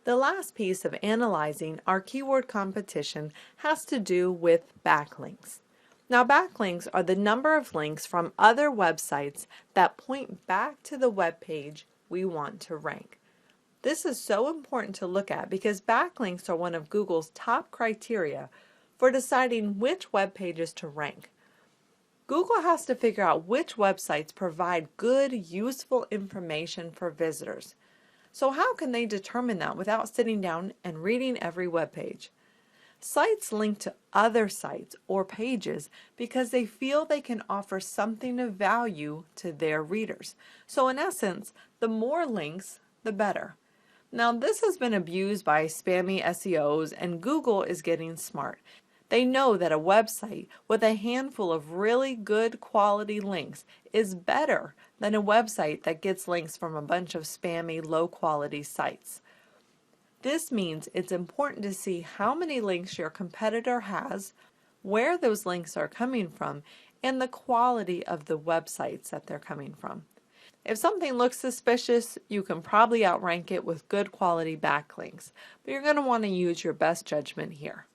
The last piece of analyzing our keyword competition has to do with backlinks. Now, backlinks are the number of links from other websites that point back to the web page we want to rank. This is so important to look at because backlinks are one of Google's top criteria for deciding which web pages to rank. Google has to figure out which websites provide good, useful information for visitors. So how can they determine that without sitting down and reading every web page? Sites link to other sites or pages because they feel they can offer something of value to their readers. So in essence, the more links, the better. Now this has been abused by spammy SEOs, and Google is getting smart. They know that a website with a handful of really good quality links is better than a website that gets links from a bunch of spammy, low quality sites. This means it's important to see how many links your competitor has, where those links are coming from, and the quality of the websites that they're coming from. If something looks suspicious, you can probably outrank it with good quality backlinks, but you're going to want to use your best judgment here.